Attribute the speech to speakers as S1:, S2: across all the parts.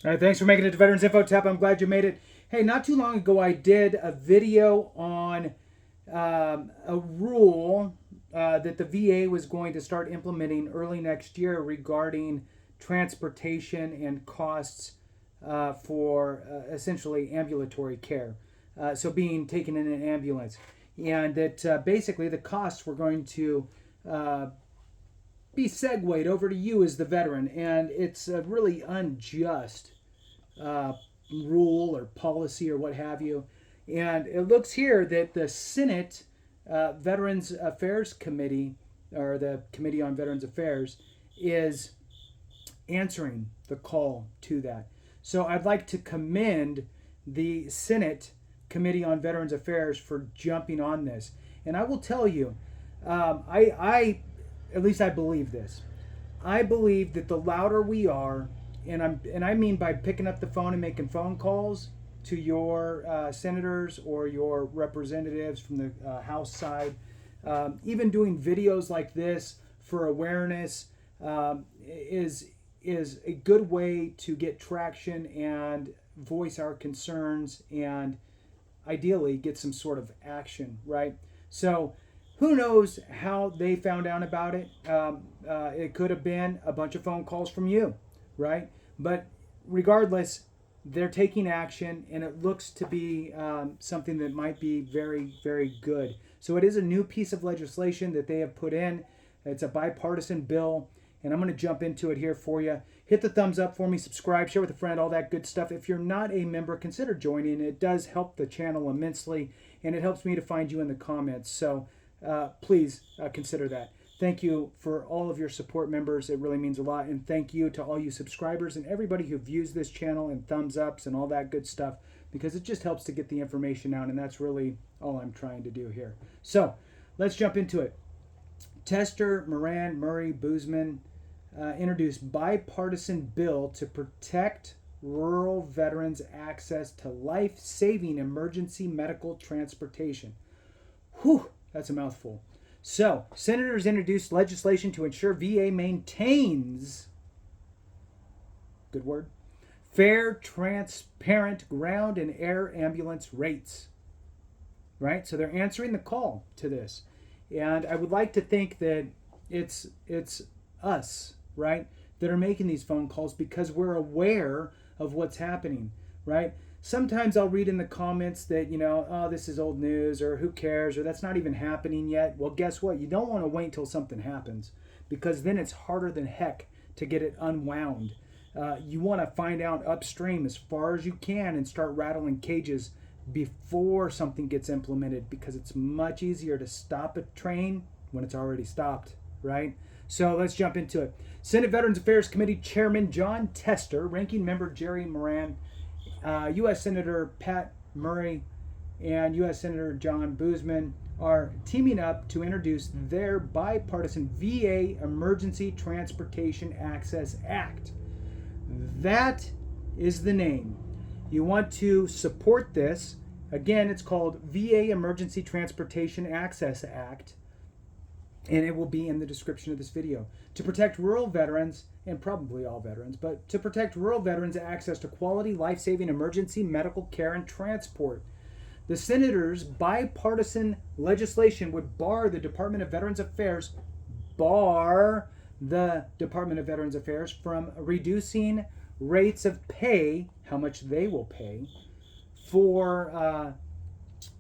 S1: All right, thanks for making it to Veterans Info Tap. I'm glad you made it. Hey, not too long ago, I did a video on a rule that the VA was going to start implementing early next year regarding transportation and costs for essentially ambulatory care. So being taken in an ambulance. And that basically the costs were going to be segued over to you as the veteran. And it's a really unjust rule or policy or what have you. And it looks here that the Senate Veterans Affairs Committee, or the Committee on Veterans Affairs, is answering the call to that. So I'd like to commend the Senate Committee on Veterans Affairs for jumping on this. And I will tell you, I at least I believe this. I believe that the louder we are, and I mean by picking up the phone and making phone calls to your senators or your representatives from the House side, even doing videos like this for awareness is a good way to get traction and voice our concerns and ideally get some sort of action, right? So who knows how they found out about it? It could have been a bunch of phone calls from you, right? But regardless, they're taking action, and it looks to be something that might be very, very good. So it is a new piece of legislation that they have put in. It's a bipartisan bill, and I'm going to jump into it here for you. Hit the thumbs up for me, subscribe, share with a friend, all that good stuff. If you're not a member, consider joining. It does help the channel immensely, and it helps me to find you in the comments. So please consider that. Thank you for all of your support, members. It really means a lot. And thank you to all you subscribers and everybody who views this channel and thumbs ups and all that good stuff, because it just helps to get the information out. And that's really all I'm trying to do here. So let's jump into it. Tester, Moran, Murray, Boozman introduced bipartisan bill to protect rural veterans' access to life-saving emergency medical transportation. Whew, that's a mouthful. So, senators introduced legislation to ensure VA maintains, good word, fair, transparent ground and air ambulance rates. Right? So they're answering the call to this. And I would like to think that it's us, right, that are making these phone calls because we're aware of what's happening, right? Sometimes I'll read in the comments that, oh, this is old news, or who cares, or that's not even happening yet. Well, guess what? You don't want to wait until something happens, because then it's harder than heck to get it unwound. You want to find out upstream as far as you can and start rattling cages before something gets implemented, because it's much easier to stop a train when it's already stopped, right? So let's jump into it. Senate Veterans Affairs Committee Chairman John Tester, Ranking Member Jerry Moran, U.S. Senator Pat Murray, and U.S. Senator John Boozman are teaming up to introduce their bipartisan VA Emergency Transportation Access Act. That is the name. You want to support this. Again, it's called VA Emergency Transportation Access Act, and it will be in the description of this video. To protect rural veterans, and probably all veterans, but to protect rural veterans' access to quality, life-saving emergency medical care and transport. The senators' bipartisan legislation would bar the Department of Veterans Affairs from reducing rates of pay, how much they will pay, for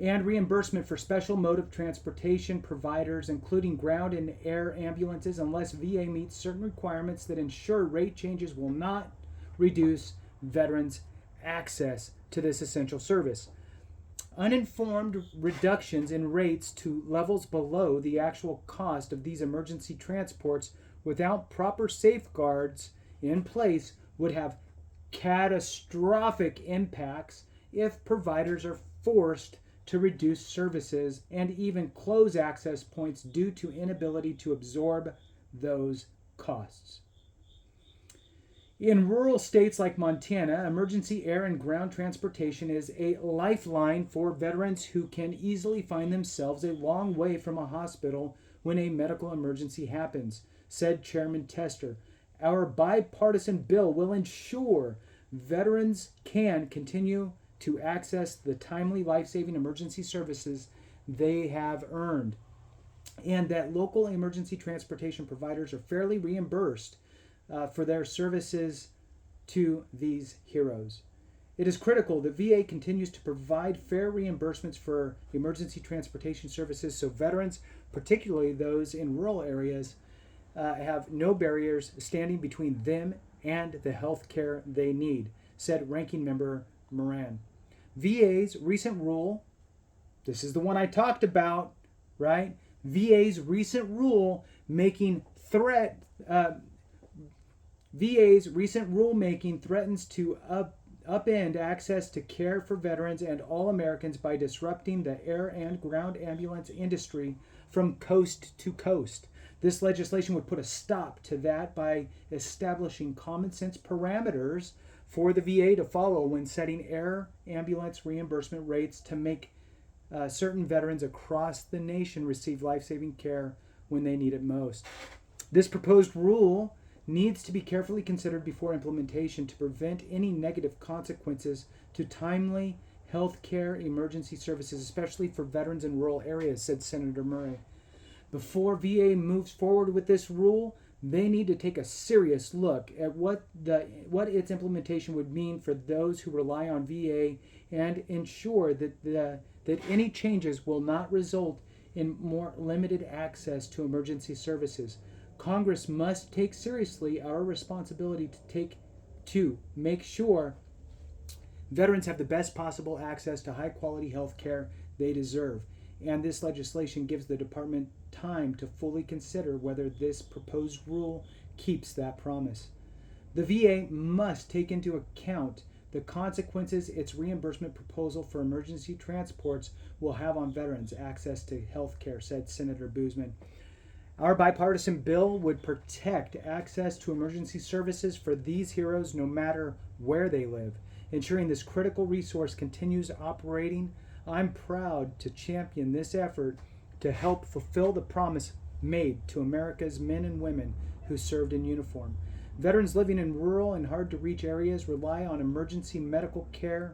S1: and reimbursement for special mode of transportation providers, including ground and air ambulances, unless VA meets certain requirements that ensure rate changes will not reduce veterans' access to this essential service. Uninformed reductions in rates to levels below the actual cost of these emergency transports without proper safeguards in place would have catastrophic impacts if providers are forced to reduce services and even close access points due to inability to absorb those costs. In rural states like Montana, emergency air and ground transportation is a lifeline for veterans who can easily find themselves a long way from a hospital when a medical emergency happens, said Chairman Tester. Our bipartisan bill will ensure veterans can continue to access the timely life-saving emergency services they have earned, and that local emergency transportation providers are fairly reimbursed for their services to these heroes. It is critical that VA continues to provide fair reimbursements for emergency transportation services so veterans, particularly those in rural areas, have no barriers standing between them and the health care they need, said Ranking Member Moran. VA's recent rule, this is the one I talked about, right? VA's recent rule making VA's recent rulemaking threatens to upend access to care for veterans and all Americans by disrupting the air and ground ambulance industry from coast to coast. This legislation would put a stop to that by establishing common sense parameters for the VA to follow when setting air ambulance reimbursement rates to make certain veterans across the nation receive life-saving care when they need it most. This proposed rule needs to be carefully considered before implementation to prevent any negative consequences to timely health care emergency services, especially for veterans in rural areas, said Senator Murray. Before VA moves forward with this rule, they need to take a serious look at what its implementation would mean for those who rely on VA and ensure that any changes will not result in more limited access to emergency services. Congress must take seriously our responsibility to make sure veterans have the best possible access to high quality health care they deserve. And this legislation gives the department time to fully consider whether this proposed rule keeps that promise. The VA must take into account the consequences its reimbursement proposal for emergency transports will have on veterans' access to health care, said Senator Boozman. Our bipartisan bill would protect access to emergency services for these heroes no matter where they live, ensuring this critical resource continues operating. I'm proud to champion this effort to help fulfill the promise made to America's men and women who served in uniform. Veterans living in rural and hard-to-reach areas rely on emergency medical care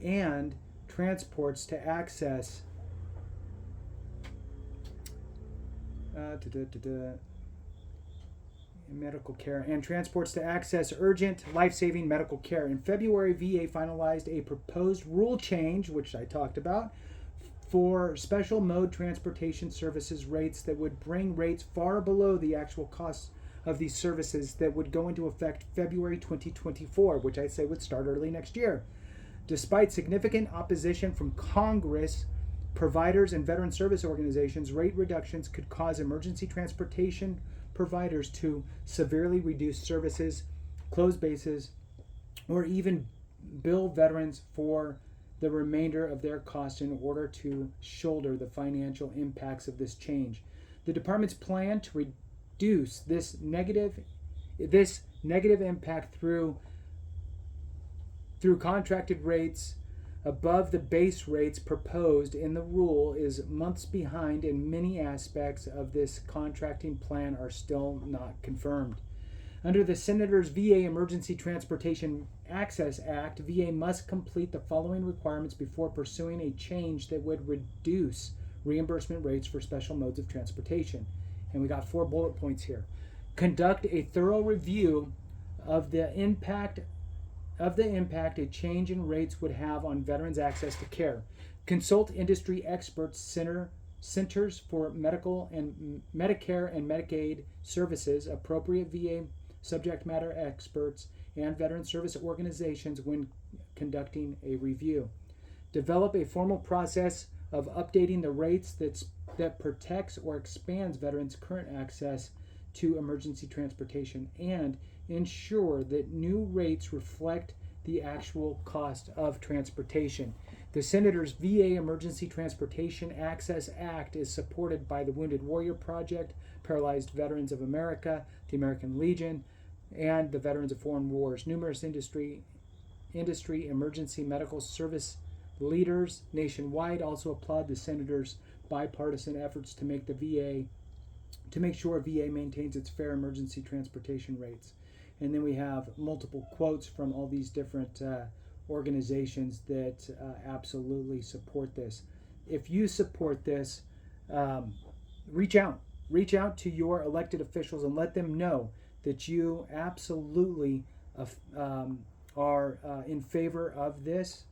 S1: and transports to access medical care and transports to access urgent, life-saving medical care. In February, VA finalized a proposed rule change, which I talked about, for special mode transportation services rates that would bring rates far below the actual costs of these services that would go into effect February 2024, which I say would start early next year. Despite significant opposition from Congress, providers, and veteran service organizations, rate reductions could cause emergency transportation providers to severely reduce services, close bases, or even bill veterans for the remainder of their costs in order to shoulder the financial impacts of this change. The department's plan to reduce this negative impact through contracted rates above the base rates proposed in the rule is months behind, and many aspects of this contracting plan are still not confirmed. Under the Senator's VA Emergency Transportation Access Act, VA must complete the following requirements before pursuing a change that would reduce reimbursement rates for special modes of transportation. And we got 4 bullet points here. Conduct a thorough review of the impact a change in rates would have on veterans' access to care. Consult industry experts, Centers for Medical and Medicare and Medicaid Services, appropriate VA subject matter experts, and veteran service organizations when conducting a review. Develop a formal process of updating the rates that protects or expands veterans' current access to emergency transportation, and ensure that new rates reflect the actual cost of transportation. The Senator's VA Emergency Transportation Access Act is supported by the Wounded Warrior Project, Paralyzed Veterans of America, the American Legion, and the Veterans of Foreign Wars. Numerous industry emergency medical service leaders nationwide also applaud the Senator's bipartisan efforts to make sure VA maintains its fair emergency transportation rates. And then we have multiple quotes from all these different organizations that absolutely support this. If you support this, reach out. Reach out to your elected officials and let them know that you absolutely are in favor of this.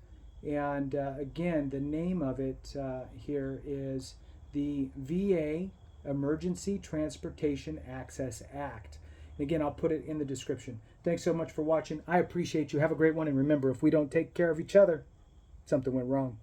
S1: And again, the name of it here is the VA Emergency Transportation Access Act. And again, I'll put it in the description. Thanks so much for watching. I appreciate you. Have a great one. And remember, if we don't take care of each other, something went wrong.